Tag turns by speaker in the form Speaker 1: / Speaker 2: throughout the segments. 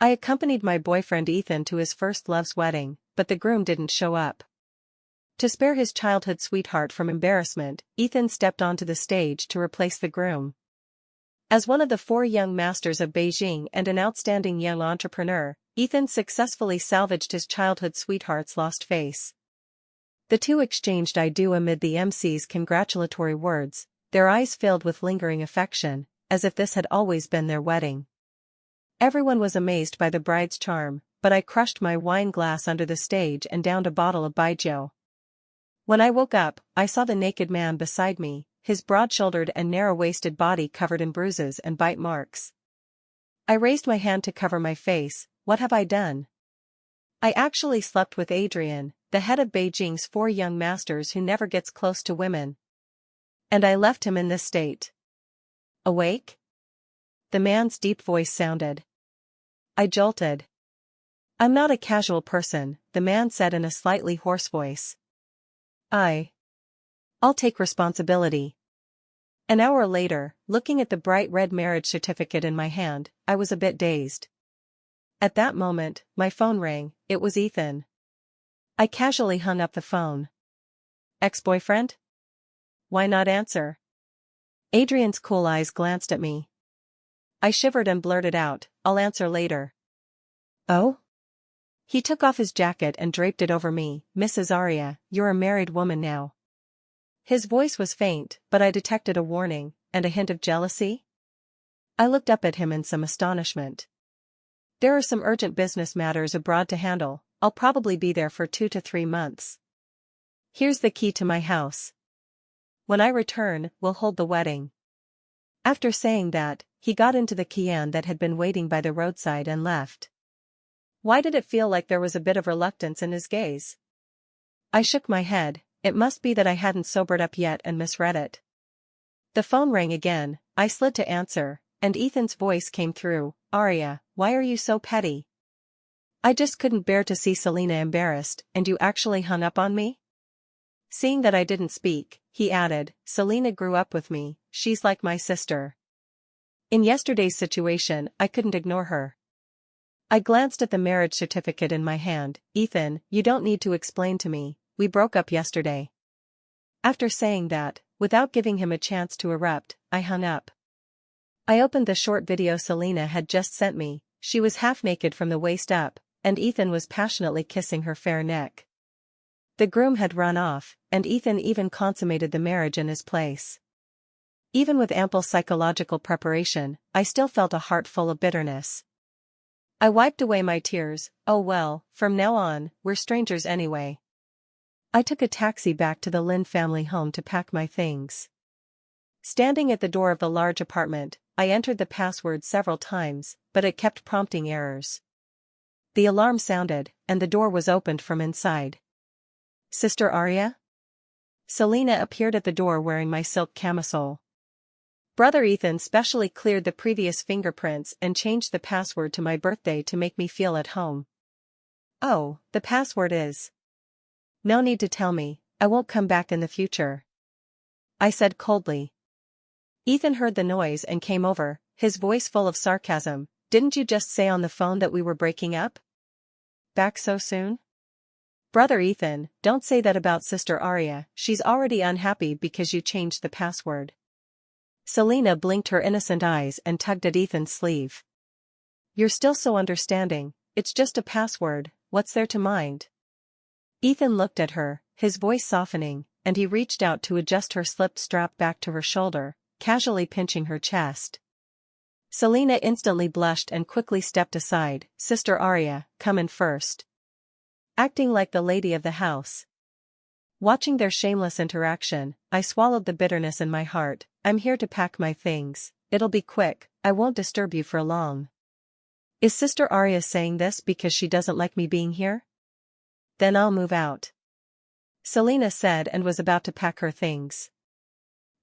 Speaker 1: I accompanied my boyfriend Ethan to his first love's wedding, but the groom didn't show up. To spare his childhood sweetheart from embarrassment, Ethan stepped onto the stage to replace the groom. As one of the 4 young masters of Beijing and an outstanding young entrepreneur, Ethan successfully salvaged his childhood sweetheart's lost face. The two exchanged "I do" amid the emcee's congratulatory words, their eyes filled with lingering affection, as if this had always been their wedding. Everyone was amazed by the bride's charm, but I crushed my wine glass under the stage and downed a bottle of baijiu. When I woke up, I saw the naked man beside me, his broad-shouldered and narrow-waisted body covered in bruises and bite marks. I raised my hand to cover my face. What have I done? I actually slept with Adrian, the head of Beijing's 4 young masters who never gets close to women. And I left him in this state. Awake? The man's deep voice sounded. I jolted. I'm not a casual person, the man said in a slightly hoarse voice. I'll take responsibility. An hour later, looking at the bright red marriage certificate in my hand, I was a bit dazed. At that moment, my phone rang. It was Ethan. I casually hung up the phone. Ex-boyfriend? Why not answer? Adrian's cool eyes glanced at me. I shivered and blurted out, I'll answer later. Oh? He took off his jacket and draped it over me. Mrs. Arya, you're a married woman now. His voice was faint, but I detected a warning, and a hint of jealousy. I looked up at him in some astonishment. There are some urgent business matters abroad to handle. I'll probably be there for 2 to 3 months. Here's the key to my house. When I return, we'll hold the wedding. After saying that, he got into the Kian that had been waiting by the roadside and left. Why did it feel like there was a bit of reluctance in his gaze? I shook my head. It must be that I hadn't sobered up yet and misread it. The phone rang again. I slid to answer, and Ethan's voice came through. Arya, why are you so petty? I just couldn't bear to see Selena embarrassed, and you actually hung up on me? Seeing that I didn't speak, he added, Selena grew up with me, she's like my sister. In yesterday's situation, I couldn't ignore her. I glanced at the marriage certificate in my hand. Ethan, you don't need to explain to me, we broke up yesterday. After saying that, without giving him a chance to erupt, I hung up. I opened the short video Selena had just sent me. She was half naked from the waist up, and Ethan was passionately kissing her fair neck. The groom had run off, and Ethan even consummated the marriage in his place. Even with ample psychological preparation, I still felt a heart full of bitterness. I wiped away my tears. Oh well, from now on, we're strangers anyway. I took a taxi back to the Lin family home to pack my things. Standing at the door of the large apartment, I entered the password several times, but it kept prompting errors. The alarm sounded, and the door was opened from inside. Sister Arya? Selena appeared at the door wearing my silk camisole. Brother Ethan specially cleared the previous fingerprints and changed the password to my birthday to make me feel at home. Oh, the password is... No need to tell me, I won't come back in the future. I said coldly. Ethan heard the noise and came over, his voice full of sarcasm. Didn't you just say on the phone that we were breaking up? Back so soon? Brother Ethan, don't say that about Sister Arya, she's already unhappy because you changed the password. Selena blinked her innocent eyes and tugged at Ethan's sleeve. You're still so understanding, it's just a password, what's there to mind? Ethan looked at her, his voice softening, and he reached out to adjust her slip strap back to her shoulder, casually pinching her chest. Selena instantly blushed and quickly stepped aside. Sister Arya, come in first. Acting like the lady of the house. Watching their shameless interaction, I swallowed the bitterness in my heart. I'm here to pack my things, it'll be quick, I won't disturb you for long. Is Sister Arya saying this because she doesn't like me being here? Then I'll move out. Selena said and was about to pack her things.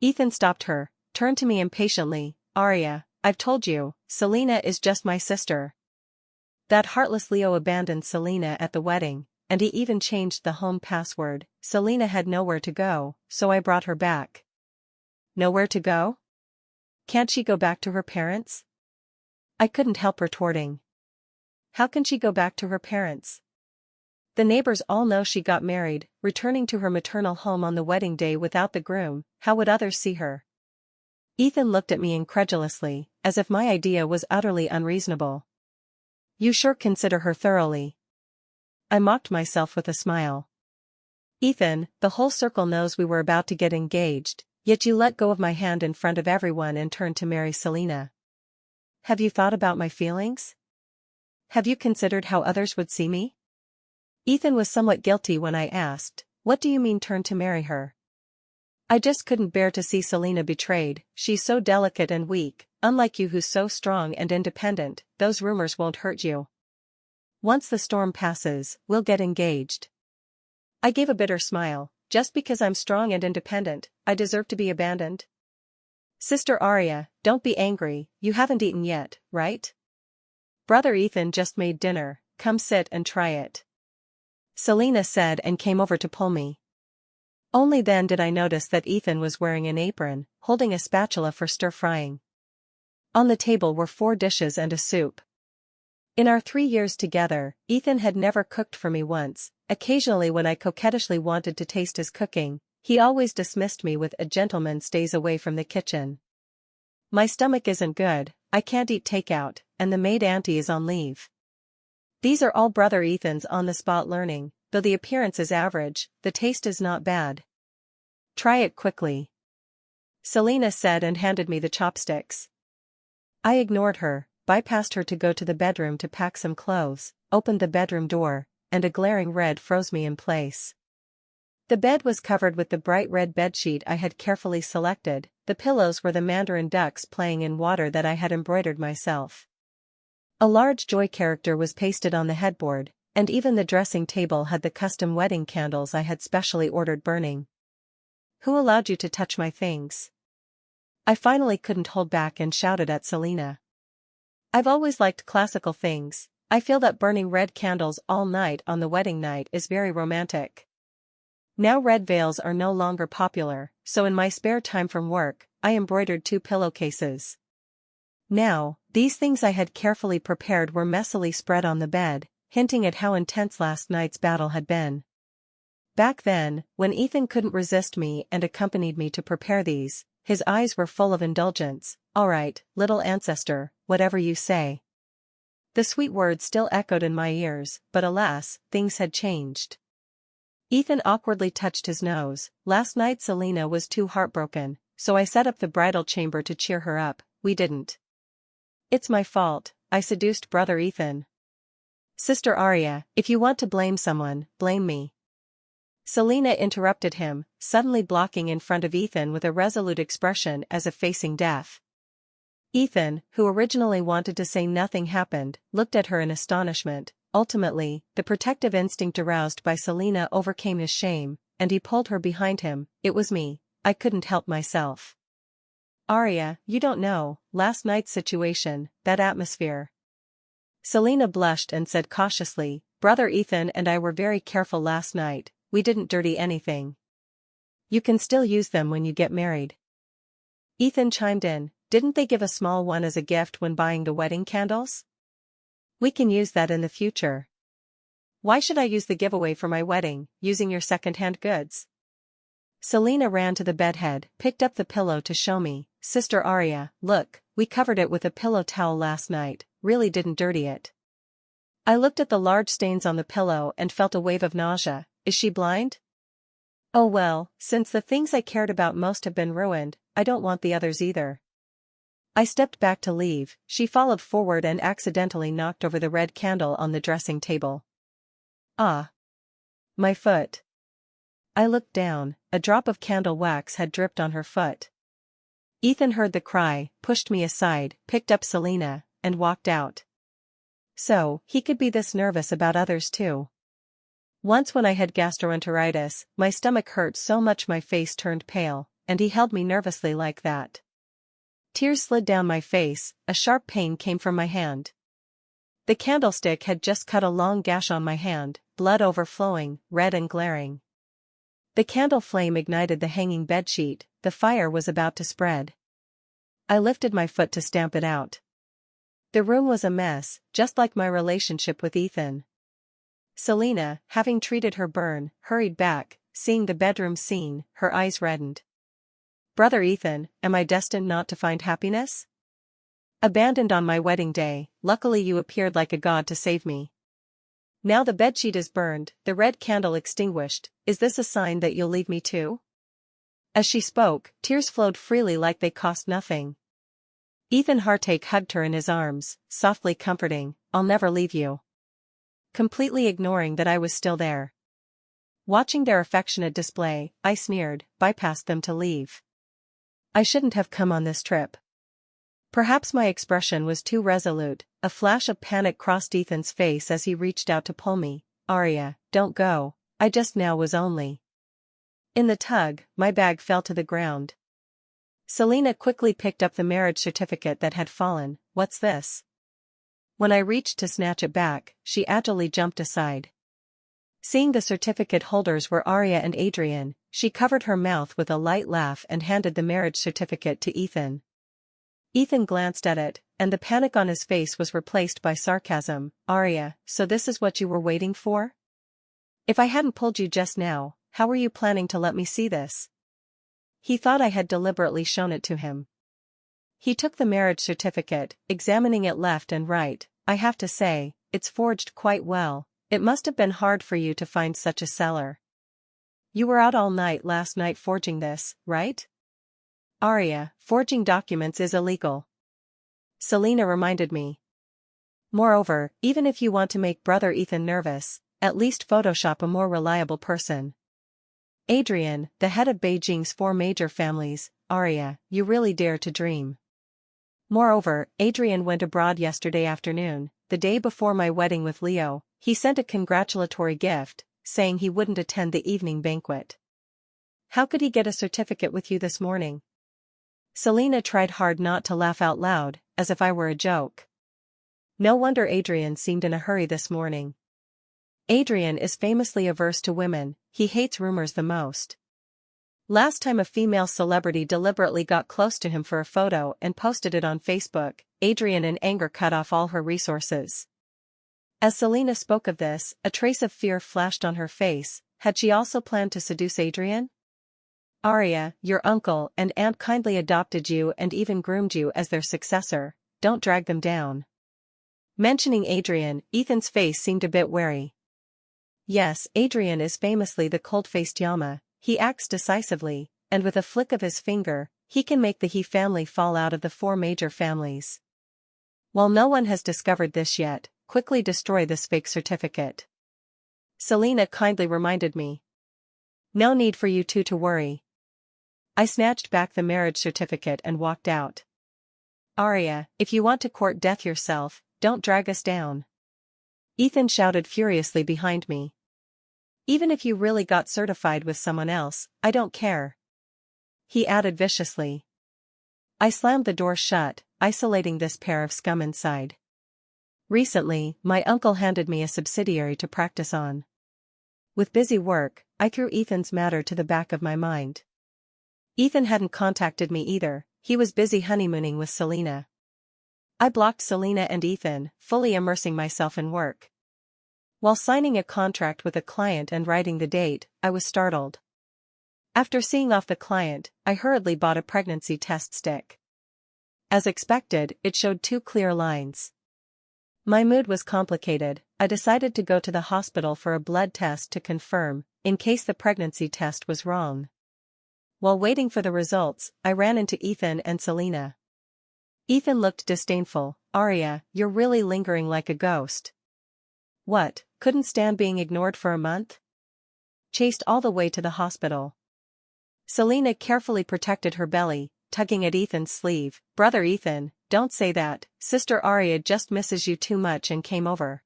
Speaker 1: Ethan stopped her, turned to me impatiently. Arya, I've told you, Selena is just my sister. That heartless Leo abandoned Selena at the wedding, and he even changed the home password. Selena had nowhere to go, so I brought her back. Nowhere to go? Can't she go back to her parents? I couldn't help retorting. How can she go back to her parents? The neighbors all know she got married, returning to her maternal home on the wedding day without the groom. How would others see her? Ethan looked at me incredulously, as if my idea was utterly unreasonable. You sure consider her thoroughly. I mocked myself with a smile. Ethan, the whole circle knows we were about to get engaged, yet you let go of my hand in front of everyone and turned to marry Selena. Have you thought about my feelings? Have you considered how others would see me? Ethan was somewhat guilty when I asked, what do you mean turn to marry her? I just couldn't bear to see Selena betrayed. She's so delicate and weak, unlike you who's so strong and independent. Those rumors won't hurt you. Once the storm passes, we'll get engaged. I gave a bitter smile. Just because I'm strong and independent, I deserve to be abandoned? Sister Arya, don't be angry, you haven't eaten yet, right? Brother Ethan just made dinner, come sit and try it. Selena said and came over to pull me. Only then did I notice that Ethan was wearing an apron, holding a spatula for stir-frying. On the table were 4 dishes and a soup. In our 3 years together, Ethan had never cooked for me once. Occasionally when I coquettishly wanted to taste his cooking, he always dismissed me with a gentleman stays away from the kitchen. My stomach isn't good, I can't eat takeout, and the maid auntie is on leave. These are all Brother Ethan's on-the-spot learning, though the appearance is average, the taste is not bad. Try it quickly. Selena said and handed me the chopsticks. I ignored her, bypassed her to go to the bedroom to pack some clothes, opened the bedroom door, and a glaring red froze me in place. The bed was covered with the bright red bedsheet I had carefully selected, the pillows were the mandarin ducks playing in water that I had embroidered myself. A large joy character was pasted on the headboard, and even the dressing table had the custom wedding candles I had specially ordered burning. Who allowed you to touch my things? I finally couldn't hold back and shouted at Selena. I've always liked classical things. I feel that burning red candles all night on the wedding night is very romantic. Now red veils are no longer popular, so in my spare time from work, I embroidered 2 pillowcases. Now, these things I had carefully prepared were messily spread on the bed, hinting at how intense last night's battle had been. Back then, when Ethan couldn't resist me and accompanied me to prepare these, his eyes were full of indulgence. All right, little ancestor, whatever you say. The sweet words still echoed in my ears, but alas, things had changed. Ethan awkwardly touched his nose. Last night Selena was too heartbroken, so I set up the bridal chamber to cheer her up. We didn't. It's my fault, I seduced Brother Ethan. Sister Arya, if you want to blame someone, blame me. Selena interrupted him, suddenly blocking in front of Ethan with a resolute expression as if facing death. Ethan, who originally wanted to say nothing happened, looked at her in astonishment. Ultimately, the protective instinct aroused by Selena overcame his shame, and he pulled her behind him. It was me, I couldn't help myself. Arya, you don't know, last night's situation, that atmosphere. Selena blushed and said cautiously, Brother Ethan and I were very careful last night, we didn't dirty anything. You can still use them when you get married. Ethan chimed in, didn't they give a small one as a gift when buying the wedding candles? We can use that in the future. Why should I use the giveaway for my wedding, using your second-hand goods? Selena ran to the bedhead, picked up the pillow to show me. Sister Arya, look, we covered it with a pillow towel last night, really didn't dirty it. I looked at the large stains on the pillow and felt a wave of nausea. Is she blind? Oh well, since the things I cared about most have been ruined, I don't want the others either. I stepped back to leave, she followed forward and accidentally knocked over the red candle on the dressing table. Ah! My foot. I looked down, a drop of candle wax had dripped on her foot. Ethan heard the cry, pushed me aside, picked up Selena, and walked out. So, he could be this nervous about others too. Once when I had gastroenteritis, my stomach hurt so much my face turned pale, and he held me nervously like that. Tears slid down my face, a sharp pain came from my hand. The candlestick had just cut a long gash on my hand, blood overflowing, red and glaring. The candle flame ignited the hanging bedsheet, the fire was about to spread. I lifted my foot to stamp it out. The room was a mess, just like my relationship with Ethan. Selena, having treated her burn, hurried back, seeing the bedroom scene, her eyes reddened. Brother Ethan, am I destined not to find happiness? Abandoned on my wedding day, luckily you appeared like a god to save me. Now the bedsheet is burned, the red candle extinguished, is this a sign that you'll leave me too? As she spoke, tears flowed freely like they cost nothing. Ethan Heartache hugged her in his arms, softly comforting, I'll never leave you. Completely ignoring that I was still there. Watching their affectionate display, I sneered, bypassed them to leave. I shouldn't have come on this trip. Perhaps my expression was too resolute, a flash of panic crossed Ethan's face as he reached out to pull me. Arya, don't go, I just now was only. In the tug, my bag fell to the ground. Selena quickly picked up the marriage certificate that had fallen. What's this? When I reached to snatch it back, she agilely jumped aside. Seeing the certificate holders were Arya and Adrian, she covered her mouth with a light laugh and handed the marriage certificate to Ethan. Ethan glanced at it, and the panic on his face was replaced by sarcasm. Arya, so this is what you were waiting for? If I hadn't pulled you just now, how were you planning to let me see this? He thought I had deliberately shown it to him. He took the marriage certificate, examining it left and right. I have to say, it's forged quite well. It must have been hard for you to find such a seller. You were out all night last night forging this, right? Arya, forging documents is illegal. Selena reminded me. Moreover, even if you want to make brother Ethan nervous, at least Photoshop a more reliable person. Adrian, the head of Beijing's 4 major families. Arya, you really dare to dream. Moreover, Adrian went abroad yesterday afternoon, the day before my wedding with Leo. He sent a congratulatory gift, saying he wouldn't attend the evening banquet. How could he get a certificate with you this morning? Selena tried hard not to laugh out loud, as if I were a joke. No wonder Adrian seemed in a hurry this morning. Adrian is famously averse to women, he hates rumors the most. Last time a female celebrity deliberately got close to him for a photo and posted it on Facebook, Adrian in anger cut off all her resources. As Selena spoke of this, a trace of fear flashed on her face. Had she also planned to seduce Adrian? Arya, your uncle and aunt kindly adopted you and even groomed you as their successor, don't drag them down. Mentioning Adrian, Ethan's face seemed a bit wary. Yes, Adrian is famously the cold-faced Yama, he acts decisively, and with a flick of his finger, he can make the He family fall out of the 4 major families. While no one has discovered this yet, quickly destroy this fake certificate. Selena kindly reminded me. No need for you two to worry. I snatched back the marriage certificate and walked out. Arya, if you want to court death yourself, don't drag us down. Ethan shouted furiously behind me. Even if you really got certified with someone else, I don't care. He added viciously. I slammed the door shut, isolating this pair of scum inside. Recently, my uncle handed me a subsidiary to practice on. With busy work, I threw Ethan's matter to the back of my mind. Ethan hadn't contacted me either, he was busy honeymooning with Selena. I blocked Selena and Ethan, fully immersing myself in work. While signing a contract with a client and writing the date, I was startled. After seeing off the client, I hurriedly bought a pregnancy test stick. As expected, it showed 2 clear lines. My mood was complicated. I decided to go to the hospital for a blood test to confirm, in case the pregnancy test was wrong. While waiting for the results, I ran into Ethan and Selena. Ethan looked disdainful. Arya, you're really lingering like a ghost. What, couldn't stand being ignored for a month? Chased all the way to the hospital. Selena carefully protected her belly, tugging at Ethan's sleeve. Brother Ethan, don't say that, Sister Arya just misses you too much and came over.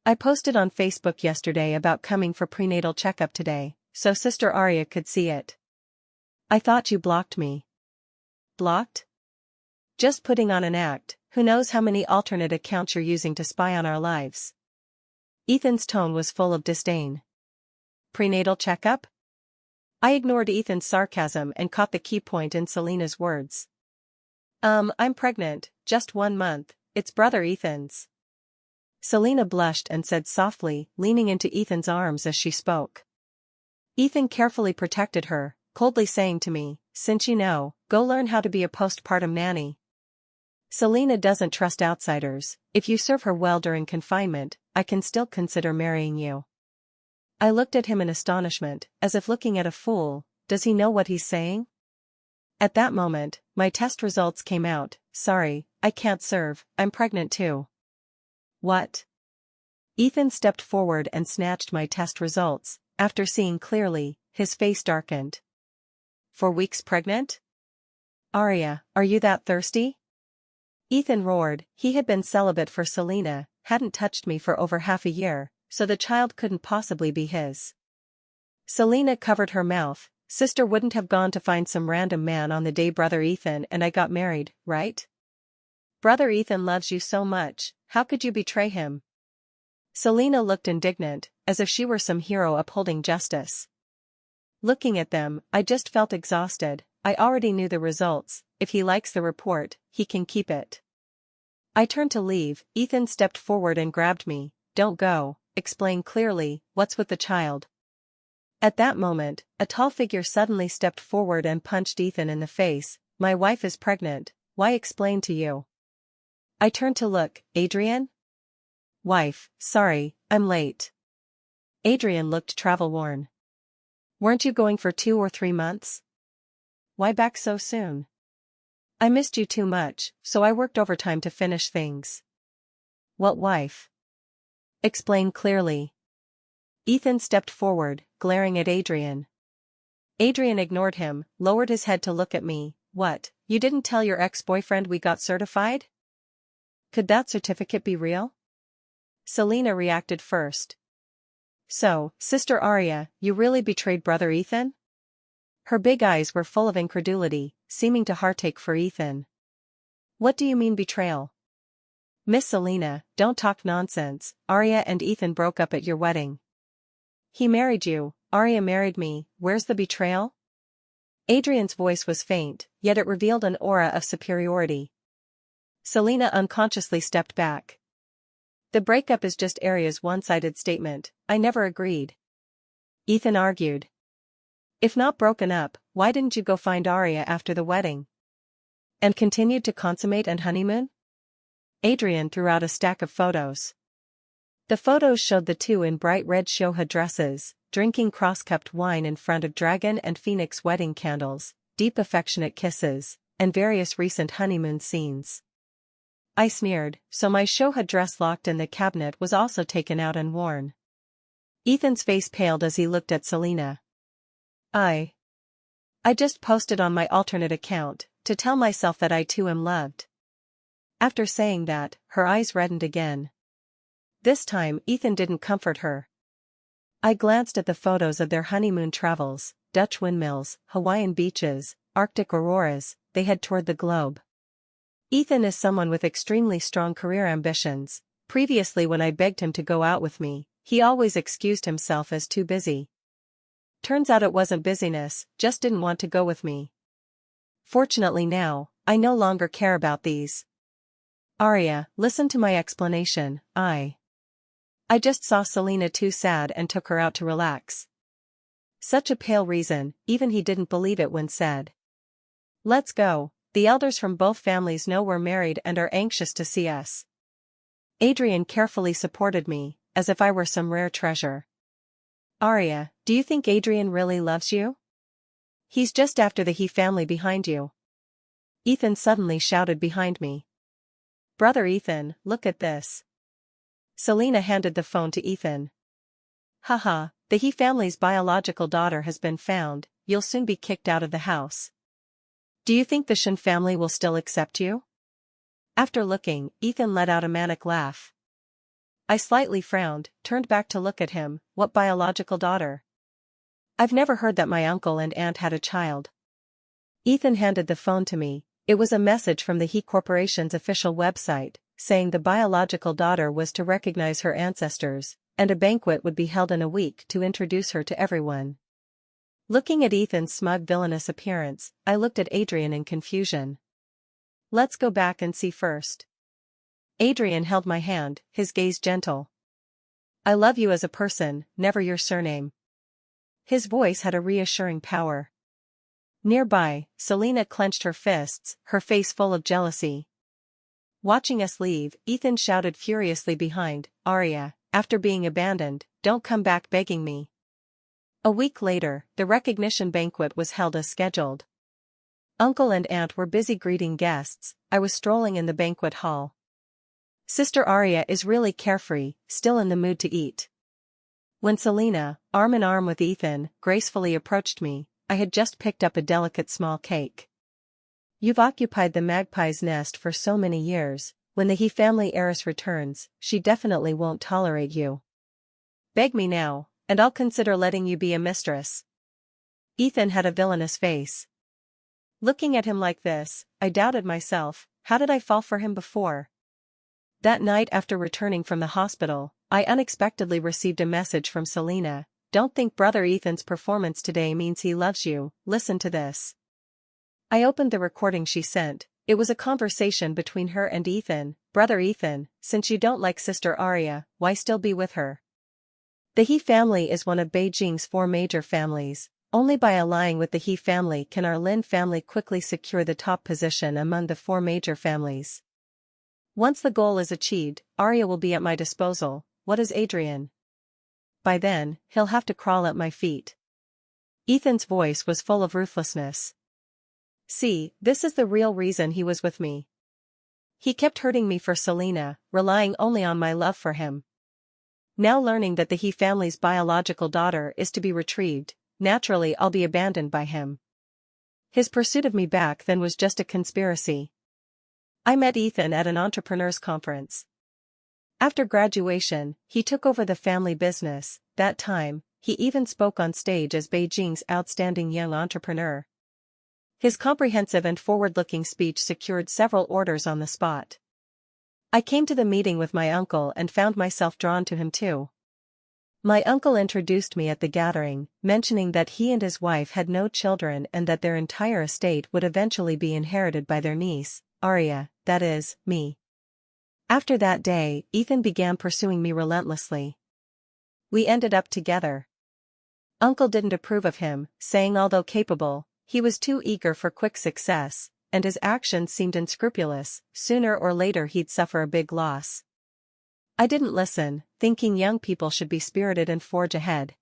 Speaker 1: I posted on Facebook yesterday about coming for prenatal checkup today, so Sister Arya could see it. I thought you blocked me. Blocked? Just putting on an act, who knows how many alternate accounts you're using to spy on our lives. Ethan's tone was full of disdain. Prenatal checkup? I ignored Ethan's sarcasm and caught the key point in Selena's words. I'm pregnant, just 1 month, it's brother Ethan's. Selena blushed and said softly, leaning into Ethan's arms as she spoke. Ethan carefully protected her, coldly saying to me, "Since you know, go learn how to be a postpartum nanny." Selena doesn't trust outsiders. If you serve her well during confinement, I can still consider marrying you. I looked at him in astonishment, as if looking at a fool. Does he know what he's saying? At that moment, my test results came out. Sorry, I can't serve, I'm pregnant too. What? Ethan stepped forward and snatched my test results. After seeing clearly, his face darkened. 4 weeks pregnant? Arya, are you that thirsty? Ethan roared. He had been celibate for Selena, hadn't touched me for over half a year, so the child couldn't possibly be his. Selena covered her mouth. Sister wouldn't have gone to find some random man on the day brother Ethan and I got married, right? Brother Ethan loves you so much, how could you betray him? Selena looked indignant, as if she were some hero upholding justice. Looking at them, I just felt exhausted. I already knew the results. If he likes the report, he can keep it. I turned to leave. Ethan stepped forward and grabbed me. Don't go, explain clearly, what's with the child? At that moment, a tall figure suddenly stepped forward and punched Ethan in the face. My wife is pregnant, why explain to you? I turned to look. Adrian? Wife, sorry, I'm late. Adrian looked travel-worn. Weren't you going for 2 or 3 months? Why back so soon? I missed you too much, so I worked overtime to finish things. What wife? Explain clearly. Ethan stepped forward, glaring at Adrian. Adrian ignored him, lowered his head to look at me. What, you didn't tell your ex-boyfriend we got certified? Could that certificate be real? Selena reacted first. So, Sister Arya, you really betrayed brother Ethan? Her big eyes were full of incredulity, seeming to heartache for Ethan. What do you mean betrayal? Miss Selena, don't talk nonsense. Arya and Ethan broke up at your wedding. He married you, Arya married me, where's the betrayal? Adrian's voice was faint, yet it revealed an aura of superiority. Selena unconsciously stepped back. The breakup is just Arya's one-sided statement, I never agreed. Ethan argued. If not broken up, why didn't you go find Arya after the wedding? And continued to consummate and honeymoon? Adrian threw out a stack of photos. The photos showed the two in bright red shoha dresses, drinking cross-cupped wine in front of dragon and phoenix wedding candles, deep affectionate kisses, and various recent honeymoon scenes. I sneered, so my shoha dress locked in the cabinet was also taken out and worn. Ethan's face paled as he looked at Selena. I just posted on my alternate account, to tell myself that I too am loved. After saying that, her eyes reddened again. This time Ethan didn't comfort her. I glanced at the photos of their honeymoon travels, Dutch windmills, Hawaiian beaches, Arctic auroras. They had toured the globe. Ethan is someone with extremely strong career ambitions. Previously when I begged him to go out with me, he always excused himself as too busy. Turns out it wasn't busyness, just didn't want to go with me. Fortunately now, I no longer care about these. Arya, listen to my explanation. I just saw Selena too sad and took her out to relax. Such a pale reason, even he didn't believe it when said. Let's go, the elders from both families know we're married and are anxious to see us. Adrian carefully supported me, as if I were some rare treasure. Arya, do you think Adrian really loves you? He's just after the He family behind you. Ethan suddenly shouted behind me. Brother Ethan, look at this. Selena handed the phone to Ethan. Haha, the He family's biological daughter has been found, you'll soon be kicked out of the house. Do you think the Shin family will still accept you? After looking, Ethan let out a manic laugh. I slightly frowned, turned back to look at him. What biological daughter? I've never heard that my uncle and aunt had a child. Ethan handed the phone to me. It was a message from the He Corporation's official website, saying the biological daughter was to recognize her ancestors, and a banquet would be held in a week to introduce her to everyone. Looking at Ethan's smug villainous appearance, I looked at Adrian in confusion. Let's go back and see first. Adrian held my hand, his gaze gentle. I love you as a person, never your surname. His voice had a reassuring power. Nearby, Selena clenched her fists, her face full of jealousy. Watching us leave, Ethan shouted furiously behind, Arya, after being abandoned, don't come back begging me. A week later, the recognition banquet was held as scheduled. Uncle and aunt were busy greeting guests, I was strolling in the banquet hall. Sister Arya is really carefree, still in the mood to eat. When Selena, arm in arm with Ethan, gracefully approached me, I had just picked up a delicate small cake. You've occupied the magpie's nest for so many years, when the He family heiress returns, she definitely won't tolerate you. Beg me now, and I'll consider letting you be a mistress. Ethan had a villainous face. Looking at him like this, I doubted myself, how did I fall for him before? That night after returning from the hospital, I unexpectedly received a message from Selena. Don't think brother Ethan's performance today means he loves you, listen to this. I opened the recording she sent. It was a conversation between her and Ethan. Brother Ethan, since you don't like sister Arya, why still be with her? The He family is one of Beijing's 4 major families. Only by allying with the He family can our Lin family quickly secure the top position among the 4 major families. Once the goal is achieved, Arya will be at my disposal. What is Adrian? By then, he'll have to crawl at my feet. Ethan's voice was full of ruthlessness. See, this is the real reason he was with me. He kept hurting me for Selena, relying only on my love for him. Now learning that the He family's biological daughter is to be retrieved, naturally I'll be abandoned by him. His pursuit of me back then was just a conspiracy. I met Ethan at an entrepreneurs conference. After graduation, he took over the family business. That time, he even spoke on stage as Beijing's outstanding young entrepreneur. His comprehensive and forward-looking speech secured several orders on the spot. I came to the meeting with my uncle and found myself drawn to him too. My uncle introduced me at the gathering, mentioning that he and his wife had no children and that their entire estate would eventually be inherited by their niece, Arya, that is, me. After that day, Ethan began pursuing me relentlessly. We ended up together. Uncle didn't approve of him, saying although capable, he was too eager for quick success, and his actions seemed unscrupulous. Sooner or later he'd suffer a big loss. I didn't listen, thinking young people should be spirited and forge ahead.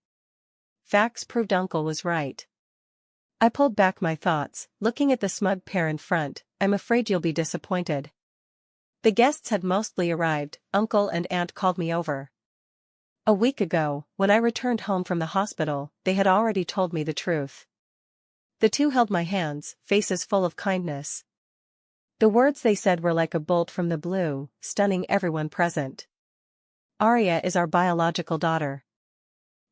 Speaker 1: Facts proved Uncle was right. I pulled back my thoughts, looking at the smug pair in front. I'm afraid you'll be disappointed. The guests had mostly arrived. Uncle and aunt called me over. A week ago, when I returned home from the hospital, they had already told me the truth. The two held my hands, faces full of kindness. The words they said were like a bolt from the blue, stunning everyone present. Arya is our biological daughter.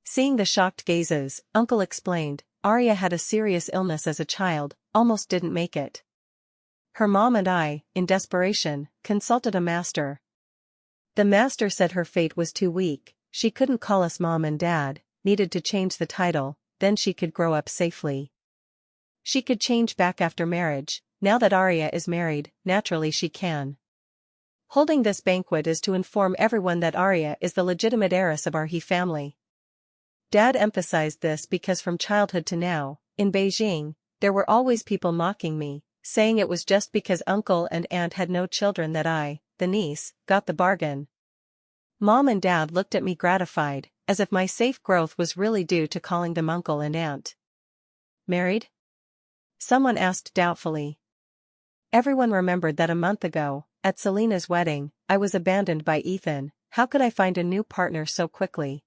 Speaker 1: Seeing the shocked gazes, Uncle explained, Arya had a serious illness as a child, almost didn't make it. Her mom and I, in desperation, consulted a master. The master said her fate was too weak, she couldn't call us mom and dad, needed to change the title, then she could grow up safely. She could change back after marriage. Now that Arya is married, naturally she can. Holding this banquet is to inform everyone that Arya is the legitimate heiress of our He family. Dad emphasized this because from childhood to now, in Beijing, there were always people mocking me, saying it was just because uncle and aunt had no children that I, the niece, got the bargain. Mom and dad looked at me gratified, as if my safe growth was really due to calling them uncle and aunt. Married? Someone asked doubtfully. Everyone remembered that a month ago, at Selena's wedding, I was abandoned by Ethan. How could I find a new partner so quickly?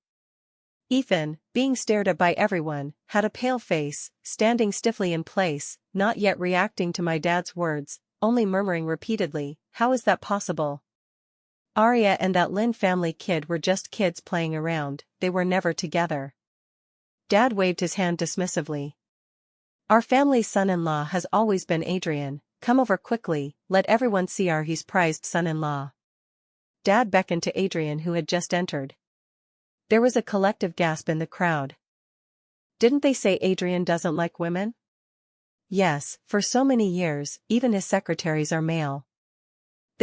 Speaker 1: Ethan, being stared at by everyone, had a pale face, standing stiffly in place, not yet reacting to my dad's words, only murmuring repeatedly, how is that possible? Arya and that Lin family kid were just kids playing around, they were never together. Dad waved his hand dismissively. Our family's son-in-law has always been Adrian. Come over quickly, let everyone see he's prized son-in-law. Dad beckoned to Adrian who had just entered. There was a collective gasp in the crowd. Didn't they say Adrian doesn't like women? Yes, for so many years, even his secretaries are male.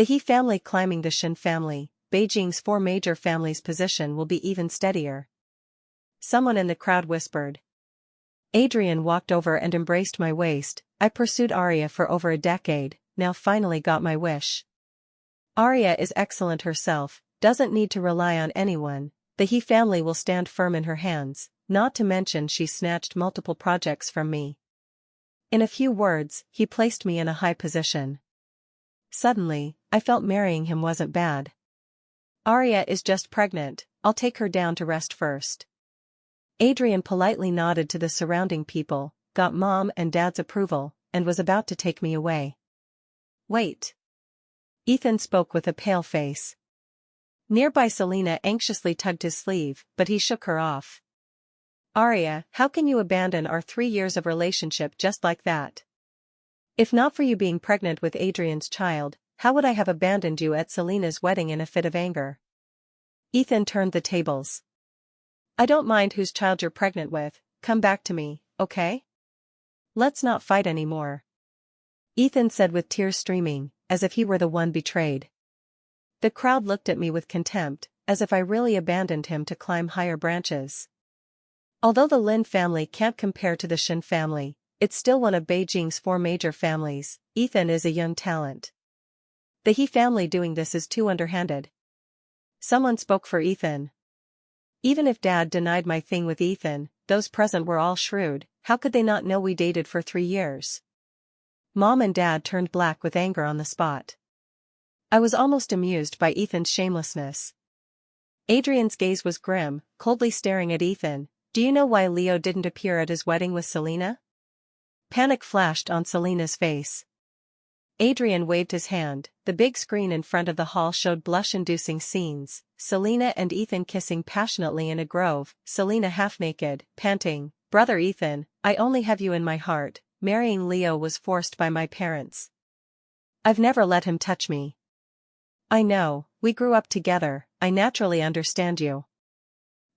Speaker 1: The He family climbing the Shen family, Beijing's four major families' position will be even steadier. Someone in the crowd whispered. Adrian walked over and embraced my waist. I pursued Arya for over a decade, now finally got my wish. Arya is excellent herself, doesn't need to rely on anyone. The He family will stand firm in her hands, not to mention she snatched multiple projects from me. In a few words, he placed me in a high position. Suddenly, I felt marrying him wasn't bad. Arya is just pregnant, I'll take her down to rest first. Adrian politely nodded to the surrounding people, got mom and dad's approval, and was about to take me away. Wait. Ethan spoke with a pale face. Nearby Selena anxiously tugged his sleeve, but he shook her off. Arya, how can you abandon our 3 years of relationship just like that? If not for you being pregnant with Adrian's child, how would I have abandoned you at Selena's wedding in a fit of anger? Ethan turned the tables. I don't mind whose child you're pregnant with, come back to me, okay? Let's not fight anymore. Ethan said with tears streaming, as if he were the one betrayed. The crowd looked at me with contempt, as if I really abandoned him to climb higher branches. Although the Lin family can't compare to the Shen family, it's still one of Beijing's 4 major families. Ethan is a young talent. The He family doing this is too underhanded. Someone spoke for Ethan. Even if Dad denied my thing with Ethan, those present were all shrewd. How could they not know we dated for 3 years? Mom and Dad turned black with anger on the spot. I was almost amused by Ethan's shamelessness. Adrian's gaze was grim, coldly staring at Ethan. Do you know why Leo didn't appear at his wedding with Selena? Panic flashed on Selena's face. Adrian waved his hand. The big screen in front of the hall showed blush-inducing scenes. Selena and Ethan kissing passionately in a grove, Selena half-naked, panting, "Brother Ethan, I only have you in my heart. Marrying Leo was forced by my parents. I've never let him touch me. I know, we grew up together, I naturally understand you.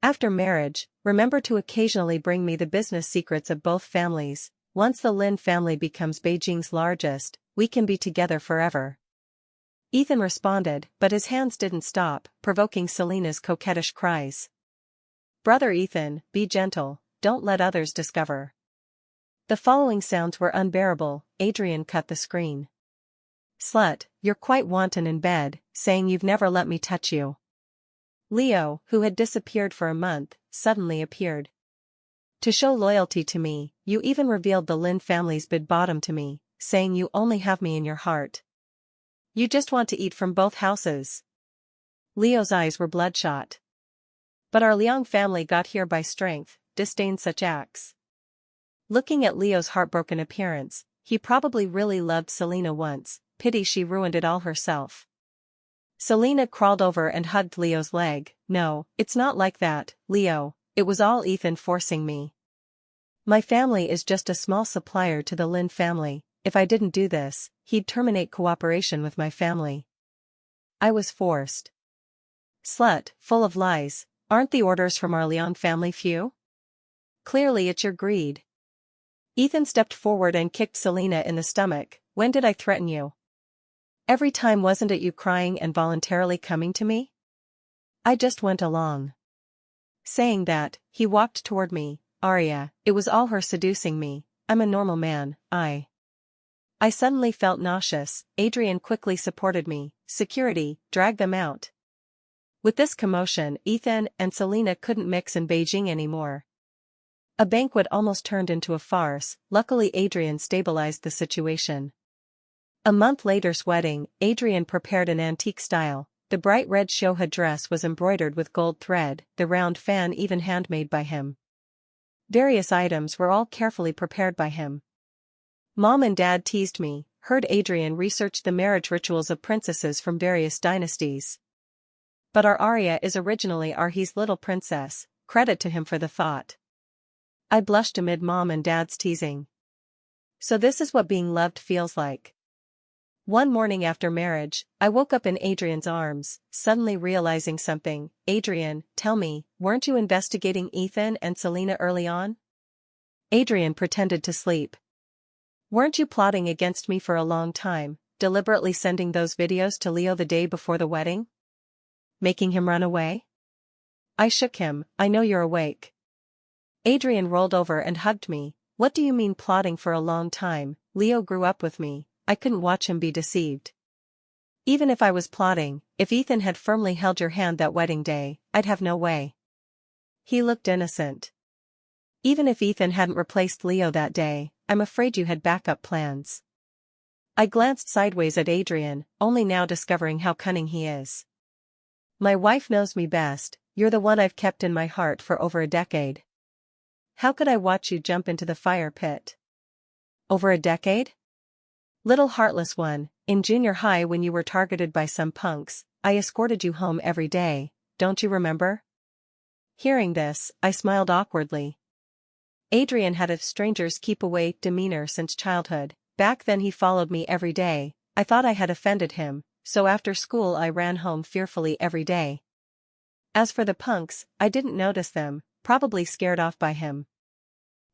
Speaker 1: After marriage, remember to occasionally bring me the business secrets of both families. Once the Lin family becomes Beijing's largest, we can be together forever." Ethan responded, but his hands didn't stop, provoking Selena's coquettish cries. "Brother Ethan, be gentle, don't let others discover." The following sounds were unbearable. Adrian cut the screen. "Slut, you're quite wanton in bed, saying you've never let me touch you." Leo, who had disappeared for a month, suddenly appeared. "To show loyalty to me, you even revealed the Lin family's bid bottom to me, saying you only have me in your heart. You just want to eat from both houses." Leo's eyes were bloodshot. "But our Liang family got here by strength, disdained such acts." Looking at Leo's heartbroken appearance, he probably really loved Selena once, pity she ruined it all herself. Selena crawled over and hugged Leo's leg. "No, it's not like that, Leo, it was all Ethan forcing me. My family is just a small supplier to the Lin family. If I didn't do this, he'd terminate cooperation with my family. I was forced." "Slut, full of lies, aren't the orders from our Liang family few? Clearly it's your greed." Ethan stepped forward and kicked Selena in the stomach. "When did I threaten you? Every time, wasn't it you crying and voluntarily coming to me? I just went along." Saying that, he walked toward me. "Arya, it was all her seducing me. I'm a normal man, I suddenly felt nauseous. Adrian quickly supported me. "Security, drag them out." With this commotion, Ethan and Selena couldn't mix in Beijing anymore. A banquet almost turned into a farce. Luckily Adrian stabilized the situation. A month later's wedding, Adrian prepared an antique style. The bright red shoha dress was embroidered with gold thread, the round fan even handmade by him. Various items were all carefully prepared by him. Mom and Dad teased me, heard Adrian research the marriage rituals of princesses from various dynasties. But our Arya is originally Arhi's little princess, credit to him for the thought. I blushed amid Mom and Dad's teasing. So this is what being loved feels like. One morning after marriage, I woke up in Adrian's arms, suddenly realizing something. "Adrian, tell me, weren't you investigating Ethan and Selena early on?" Adrian pretended to sleep. "Weren't you plotting against me for a long time? deliberately sending those videos to Leo the day before the wedding? Making him run away? I shook him. I know you're awake. Adrian rolled over and hugged me. What do you mean plotting for a long time? Leo grew up with me. I couldn't watch him be deceived. Even if I was plotting, if Ethan had firmly held your hand that wedding day, I'd have no way. He looked innocent. Even if Ethan hadn't replaced Leo that day, I'm afraid you had backup plans. I glanced sideways at Adrian, only now discovering how cunning he is. My wife knows me best. You're the one I've kept in my heart for over a decade. How could I watch you jump into the fire pit? Over a decade? Little heartless one, in junior high when you were targeted by some punks, I escorted you home every day, don't you remember? Hearing this, I smiled awkwardly. Adrian had a strangers keep away demeanor since childhood. Back then he followed me every day. I thought I had offended him, so after school I ran home fearfully every day. As for the punks, I didn't notice them, probably scared off by him.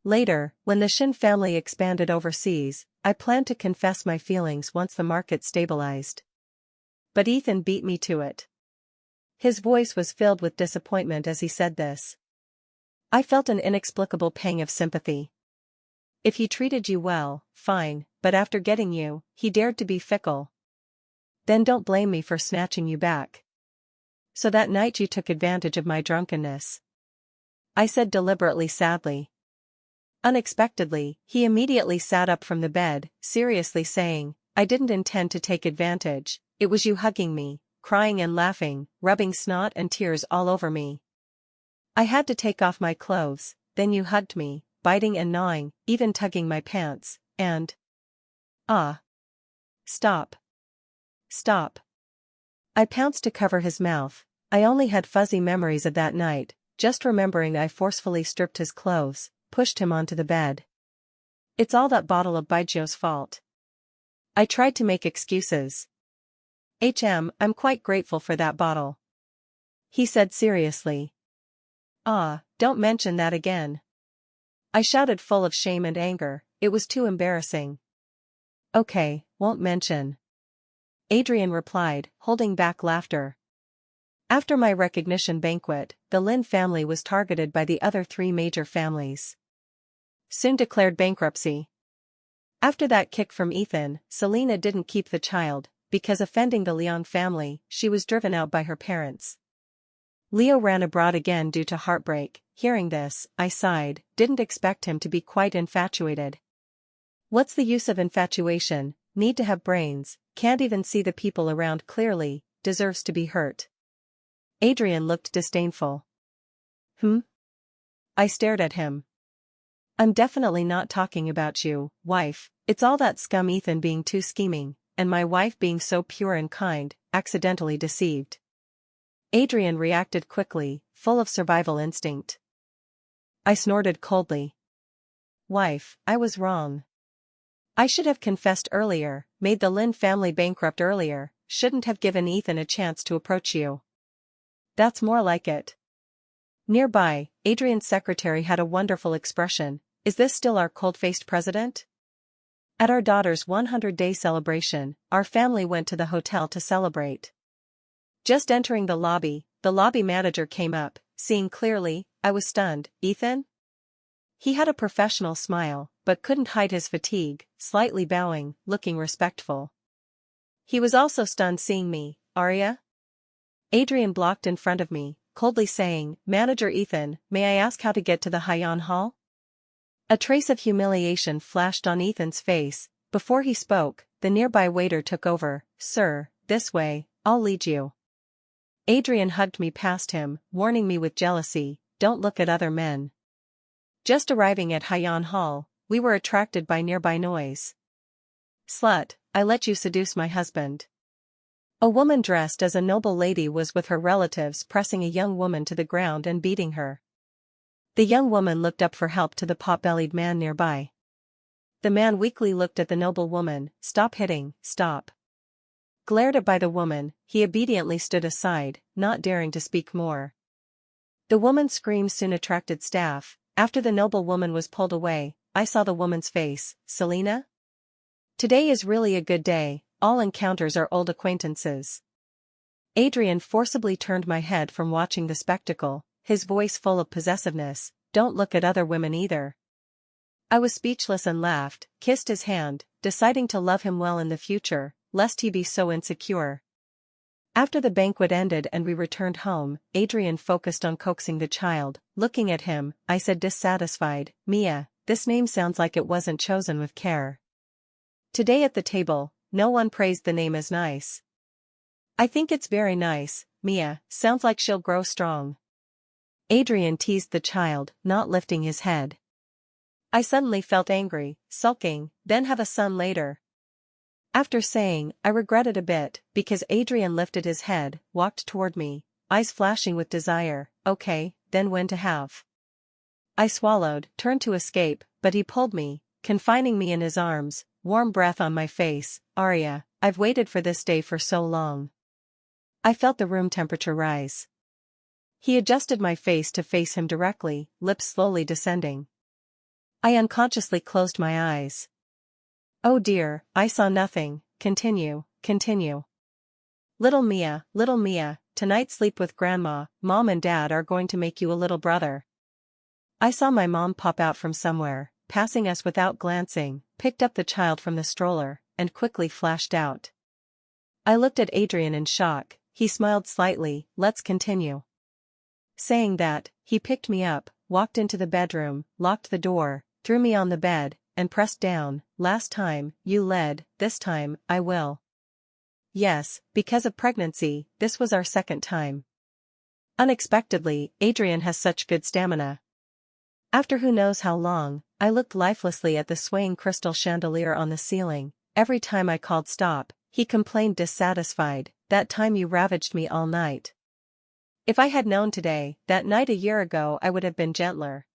Speaker 1: Later, when the Shin family expanded overseas, I planned to confess my feelings once the market stabilized. But Ethan beat me to it. His voice was filled with disappointment as he said this. I felt an inexplicable pang of sympathy. If he treated you well, fine, but after getting you, he dared to be fickle. Then don't blame me for snatching you back. So that night you took advantage of my drunkenness. I said deliberately sadly. Unexpectedly, he immediately sat up from the bed, seriously saying, I didn't intend to take advantage, it was you hugging me, crying and laughing, rubbing snot and tears all over me. I had to take off my clothes, then you hugged me, biting and gnawing, even tugging my pants, and… Ah. Stop. Stop. I pounced to cover his mouth. I only had fuzzy memories of that night, just remembering I forcefully stripped his clothes, pushed him onto the bed. It's all that bottle of baijiu's fault. I tried to make excuses. I'm quite grateful for that bottle. He said seriously. Ah, don't mention that again. I shouted full of shame and anger, it was too embarrassing. Okay, won't mention. Adrian replied, holding back laughter. After my recognition banquet, the Lin family was targeted by the other three major families. Soon declared bankruptcy. After that kick from Ethan, Selena didn't keep the child, because offending the Liang family, she was driven out by her parents. Leo ran abroad again due to heartbreak. Hearing this, I sighed, didn't expect him to be quite infatuated. What's the use of infatuation, need to have brains, can't even see the people around clearly, deserves to be hurt. Adrian looked disdainful. I stared at him. I'm definitely not talking about you, wife, it's all that scum Ethan being too scheming, and my wife being so pure and kind, accidentally deceived. Adrian reacted quickly, full of survival instinct. I snorted coldly. Wife, I was wrong. I should have confessed earlier, made the Lin family bankrupt earlier, shouldn't have given Ethan a chance to approach you. That's more like it. Nearby, Adrian's secretary had a wonderful expression. Is this still our cold-faced president? At our daughter's 100-day celebration, our family went to the hotel to celebrate. Just entering the lobby manager came up, seeing clearly, I was stunned. Ethan? He had a professional smile, but couldn't hide his fatigue, slightly bowing, looking respectful. He was also stunned seeing me. Arya? Adrian blocked in front of me, coldly saying, Manager Ethan, may I ask how to get to the Haiyan Hall? A trace of humiliation flashed on Ethan's face. Before he spoke, the nearby waiter took over. Sir, this way, I'll lead you. Adrian hugged me past him, warning me with jealousy, don't look at other men. Just arriving at Haiyan Hall, we were attracted by nearby noise. Slut, I let you seduce my husband. A woman dressed as a noble lady was with her relatives pressing a young woman to the ground and beating her. The young woman looked up for help to the pot-bellied man nearby. The man weakly looked at the noble woman. Stop hitting, stop. Glared at by the woman, he obediently stood aside, not daring to speak more. The woman's screams soon attracted staff. After the noble woman was pulled away, I saw the woman's face. Selena? Today is really a good day, all encounters are old acquaintances. Adrian forcibly turned my head from watching the spectacle, his voice full of possessiveness. Don't look at other women either. I was speechless and laughed, kissed his hand, deciding to love him well in the future, lest he be so insecure. After the banquet ended and we returned home, Adrian focused on coaxing the child. Looking at him, I said dissatisfied, Mia, this name sounds like it wasn't chosen with care. Today at the table, no one praised the name as nice. I think it's very nice, Mia, sounds like she'll grow strong. Adrian teased the child, not lifting his head. I suddenly felt angry, sulking, then have a son later. After saying, I regretted a bit, because Adrian lifted his head, walked toward me, eyes flashing with desire. Okay, then when to have? I swallowed, turned to escape, but he pulled me, confining me in his arms, warm breath on my face. Arya, I've waited for this day for so long. I felt the room temperature rise. He adjusted my face to face him directly, lips slowly descending. I unconsciously closed my eyes. Oh dear, I saw nothing. Continue. Little Mia, tonight sleep with Grandma. Mom and Dad are going to make you a little brother. I saw my mom pop out from somewhere, passing us without glancing, picked up the child from the stroller, and quickly flashed out. I looked at Adrian in shock. He smiled slightly. Let's continue. Saying that, he picked me up, walked into the bedroom, locked the door, threw me on the bed, and pressed down. Last time, you led, this time, I will. Yes, because of pregnancy, this was our second time. Unexpectedly, Adrian has such good stamina. After who knows how long, I looked lifelessly at the swaying crystal chandelier on the ceiling. Every time I called stop, he complained dissatisfied, that time you ravaged me all night. If I had known today, that night a year ago I would have been gentler.